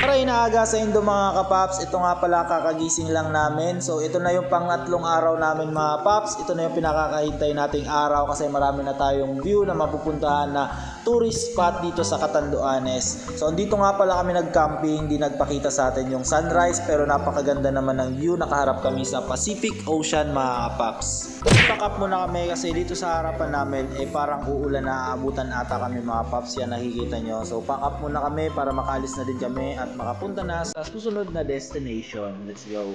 Para inaaga sa Indo mga kapaps, ito nga pala kakagising lang namin. So ito na yung pangatlong araw namin mga paps. Ito na yung pinakakahintay nating araw kasi marami na tayong view na mapupuntahan na tourist spot dito sa Catanduanes. So dito nga pala kami nag-camping, di nagpakita sa atin yung sunrise pero napakaganda naman ng view. Nakaharap kami sa Pacific Ocean mga kapaps. Pack up muna kami kasi dito sa harapan namin parang uulan na, aabutan ata kami mga paps. Yan nakikita nyo. So pack up muna kami para makaalis na din kami at makapunta na sa susunod na destination. Let's go.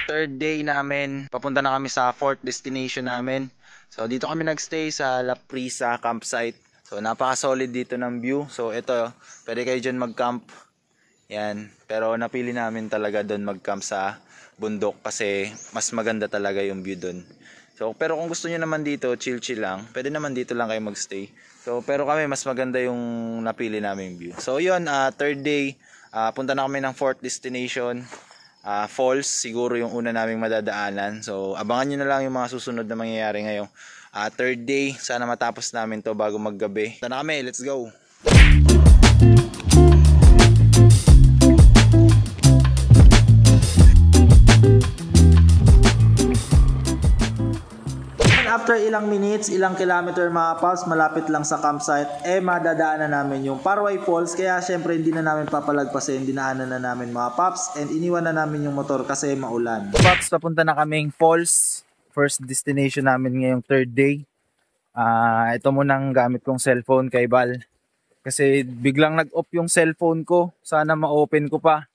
Third day namin, papunta na kami sa fourth destination namin. So dito kami nagstay sa La Prisa campsite. So napaka-solid dito ng view. So ito, pwede kayo dyan mag-camp. Yan, pero napili namin talaga doon mag-camp sa bundok kasi mas maganda talaga yung view doon. So pero kung gusto niyo naman dito, chill-chill lang, pwede naman dito lang kayo magstay. So pero kami mas maganda yung napili naming view. So yun, third day, punta na kami ng fourth destination. Falls, siguro yung una naming madadaanan. So abangan nyo na lang yung mga susunod na mangyayari ngayong third day. Sana matapos namin to bago maggabi. Punta na kami, let's go! After ilang minutes, ilang kilometer mga paps, malapit lang sa campsite, madadaanan namin yung Parway Falls. Kaya syempre hindi na namin papalagpasin, dinaanan na namin mga paps, and iniwan na namin yung motor kasi maulan. Paps, papunta na kaming falls. First destination namin ngayong third day. Ito munang gamit kong cellphone kay Bal. Kasi biglang nag-off yung cellphone ko. Sana ma-open ko pa.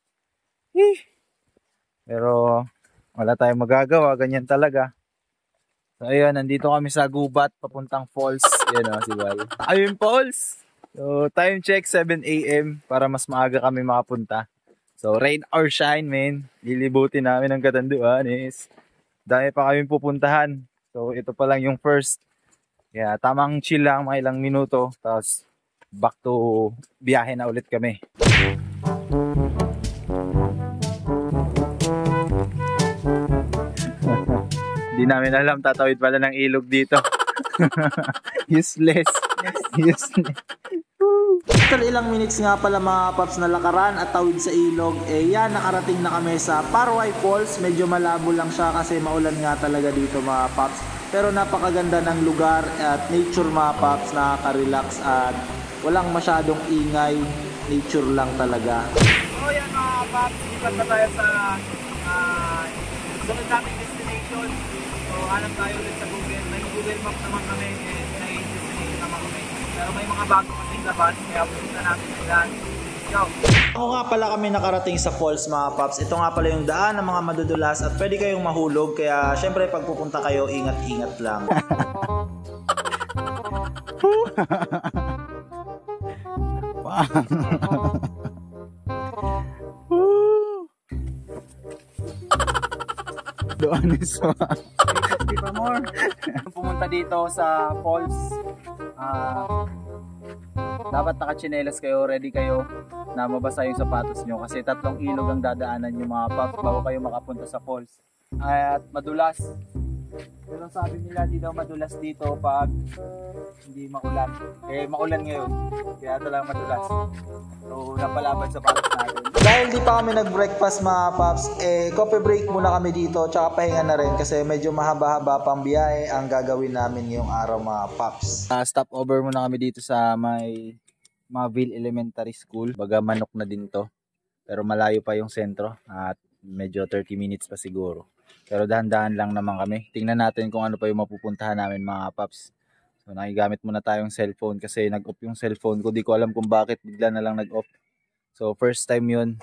Pero wala tayong magagawa, ganyan talaga. So ayun, nandito kami sa gubat papuntang falls. Yan si Bal. Ayun falls. So time check 7 AM para mas maaga kami makapunta. So rain or shine, man. Lilibutin namin ang Catanduanes. Dahil pa kami pupuntahan. So ito pa lang yung first. Kaya tamang chill lang, mga ilang minuto. Tapos back to biyahe na ulit kami. Hindi namin alam, tatawid pala ng ilog dito. Useless. Useless. After ilang minutes nga pala mga paps na lakaran at tawid sa ilog, yan, nakarating na kami sa Parway Falls. Medyo malabo lang siya kasi maulan nga talaga dito mga paps. Pero napakaganda ng lugar at nature mga paps, nakaka-relax at walang masyadong ingay. Nature lang talaga. So yan mga paps, ipat na tayo sa sunod nating destination. So hanap tayo ulit sa Google. May Google Map naman kami and may destination naman kami. Pero may mga bago kasing labas, kaya pupunta natin sila. Go! Ako nga pala kami nakarating sa falls mga paps. Ito nga pala yung daan ng mga madudulas at pwede kayong mahulog. Kaya syempre pag pupunta kayo, ingat-ingat lang. Doon isa. Pa more. Pumunta dito sa falls. Dapat naka-chinelas kayo, ready kayo na mabasa yung sapatos nyo kasi tatlong ilog ang dadaanan yung mga paps bago kayo makapunta sa falls. At madulas. Pero sabi nila di daw madulas dito pag hindi maulan. Maulan ngayon. Kaya talagang madulas. So napalaban sa sapatos natin. Dahil di pa kami nag-breakfast mga paps, coffee break muna kami dito tsaka pahinga na rin kasi medyo mahaba-haba pang biyahe ang gagawin namin ngayong araw mga paps. Stop over muna kami dito sa may Maville Elementary School. Baga manok na din to. Pero malayo pa yung sentro at medyo 30 minutes pa siguro. Pero dahan-dahan lang naman kami. Tingnan natin kung ano pa yung mapupuntahan namin mga paps. So nakigamit muna tayong cellphone kasi nag-off yung cellphone ko. Di ko alam kung bakit bigla na lang nag-off. So first time yun.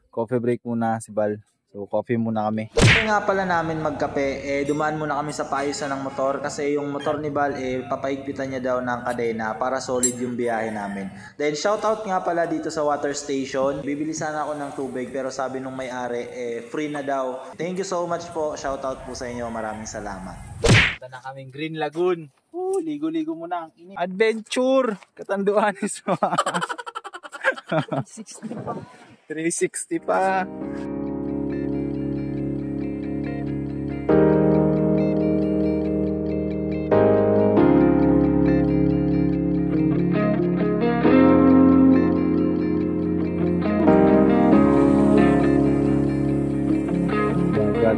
Coffee break muna si Bal. So coffee muna kami. Kaya nga pala namin magkape, dumaan muna kami sa paayusan ng motor kasi yung motor ni Bal papaigpitan niya daw ng kadena para solid yung biyahe namin. Then shoutout nga pala dito sa water station. Bibili sana ako ng tubig pero sabi nung may-ari free na daw. Thank you so much po. Shoutout po sa inyo. Maraming salamat. Punta na kaming Green Lagoon. Ligo-ligo muna ang init. Adventure! Catanduanes pa. 360 pa. God.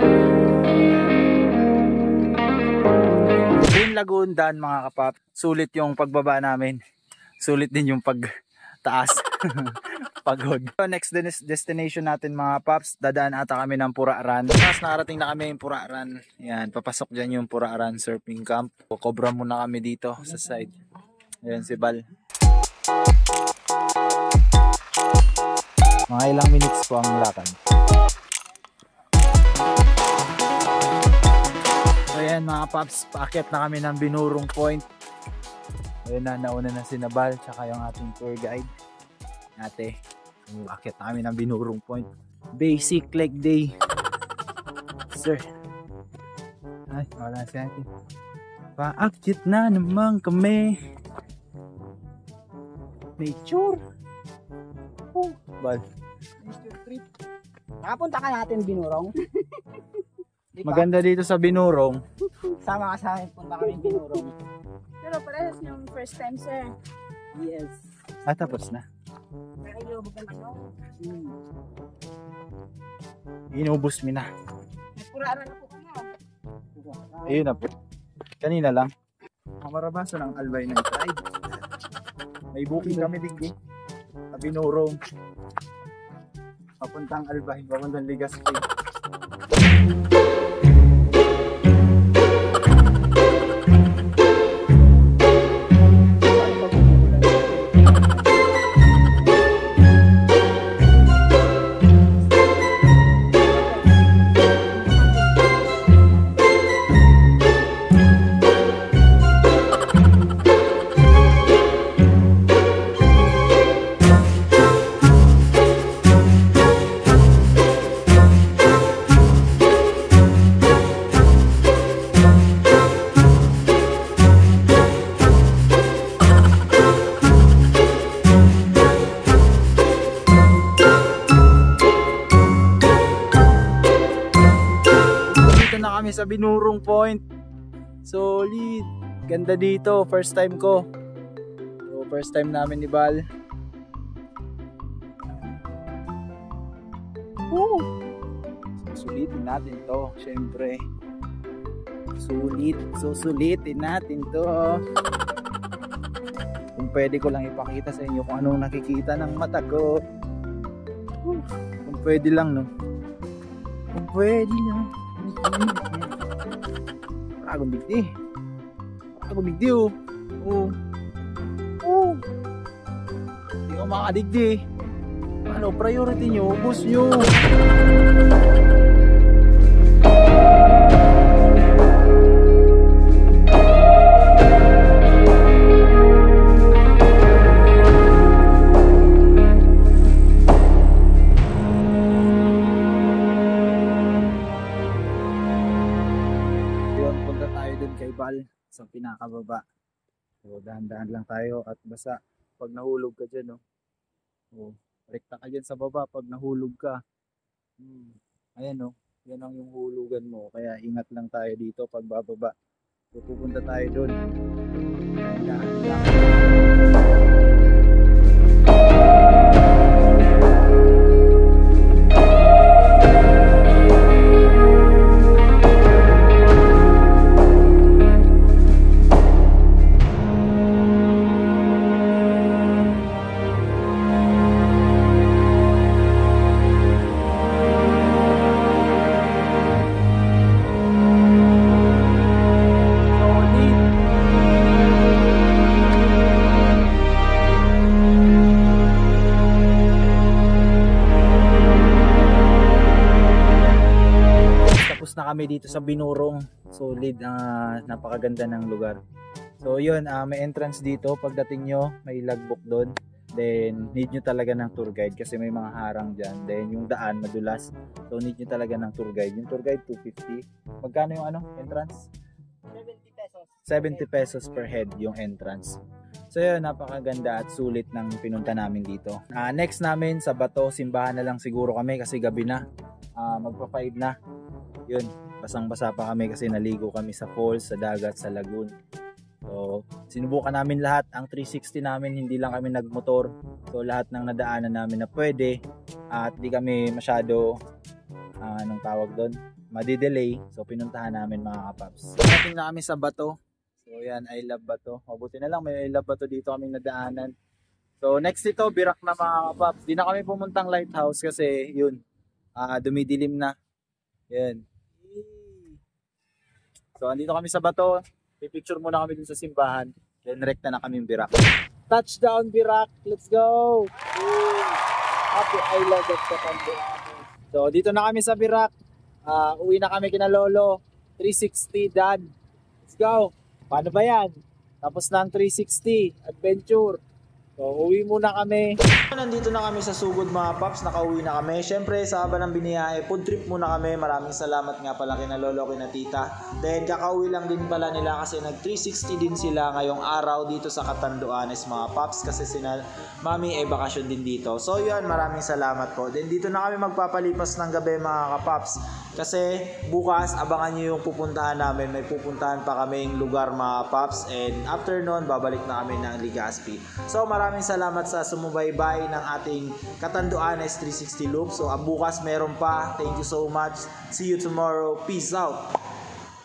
Lagoon daan mga kapap, sulit yung pagbaba namin, sulit din yung pagtaas. Pagod. So, next destination natin mga paps, dadaan ata kami ng Puraaran. Tapos nakarating na kami yung Puraaran. Yan, papasok dyan yung Puraaran surfing camp. Cobra muna kami dito sa side. Ayan si Bal. Mga ilang minutes po ang lakad. Ayan mga paps, paakyat na kami ng Binurong Point. Ayan na, nauna na si Nabal tsaka yung ating tour guide ate. Paakyat na kami ng Binurong Point. Basic leg day. Sir. Ay, wala si ate. Paakyat na naman kami. Nature. Oh, Bal. Nature trip. Nakapunta ka natin Binurong. Diba? Maganda dito sa Binurong. Sama ka sa akin, punta kami Binurong. Pero parehas yung first time, sir. Yes. Ah, tapos na. Pero maganda no? Inubos mi na. Nagpuraaran na po ka na. Ayun na po. Kanina lang. Kamarabaso ng Albay Night Ride. May booking kami digdi. Sa Binurong. Papuntang Albay, papuntang Legazpi. Sa Binurong Point. Solid. Ganda dito. First time ko. So, first time namin ni Bal. Susulitin natin to. Syempre. Susulitin natin to. Kung pwede ko lang ipakita sa inyo kung anong nakikita ng mata ko. Kung pwede lang, no? Kung pwede lang. Parang bigdi. Parang bigdi oh. Hindi ko makadigdi. Ano, priority nyo, ubos nyo. Sa pinakababa. So dahan-dahan lang tayo at basta pag nahulog ka dyan, no? O, rekta ka dyan sa baba pag nahulog ka. Ayan, no? Yan ang yung hulugan mo. Kaya ingat lang tayo dito pag bababa. So pupunta tayo doon. Dahan-dahan lang. Na kami dito sa Binurong. Solid, napakaganda ng lugar. So yun, may entrance dito. Pagdating nyo, may logbook doon. Then need nyo talaga ng tour guide kasi may mga harang dyan. Then yung daan madulas. So need nyo talaga ng tour guide. Yung tour guide 250. Magkano yung entrance? 70 pesos. 70 pesos per head yung entrance. So yun, napakaganda at sulit ng pinunta namin dito. Next namin sa Bato, simbahan na lang siguro kami kasi gabi na. Magpa 5 na. Yun, basang-basa pa kami kasi naligo kami sa falls, sa dagat, sa lagoon. So, sinubukan namin lahat. Ang 360 namin, hindi lang kami nagmotor. So, lahat ng nadaanan namin na pwede. At di kami masyado, anong tawag doon? madidelay. So pinuntahan namin mga kapaps. Dating na kami sa bato. So yan, I love bato. Mabuti na lang may I love bato dito kaming nadaanan. So next ito, Birak na mga kapaps. Di na kami pumuntang lighthouse kasi yun, dumidilim na. Yan. So andito kami sa bato. Pipicture muna kami dun sa simbahan. Then rekta na kami Birak. Touchdown Birak! Let's go! Happy Island at Katando. So dito na kami sa Birak. Uwi na kami kina Lolo. 360 done. Let's go! Paano ba yan? Tapos na ang 360 adventure. So uwi muna kami. Nandito na kami sa Sugod mga paps. Nakauwi na kami. Syempre sa haba ng biniyahe, food trip muna kami. Maraming salamat nga pala kina Lolo, kina Tita. Then kakauwi lang din pala nila kasi nag 360 din sila ngayong araw dito sa Catanduanes mga paps. Kasi sina Mami ay bakasyon din dito. So yun, maraming salamat po. Then dito na kami magpapalipas ng gabi mga kapaps. Kasi bukas abangan nyo yung pupuntahan namin. May pupuntahan pa kaming lugar mga paps. And after nun, babalik na kami ng Legazpi. So maraming salamat sa sumubaybay ng ating Catanduanes 360 loop. So bukas meron pa. Thank you so much. See you tomorrow. Peace out.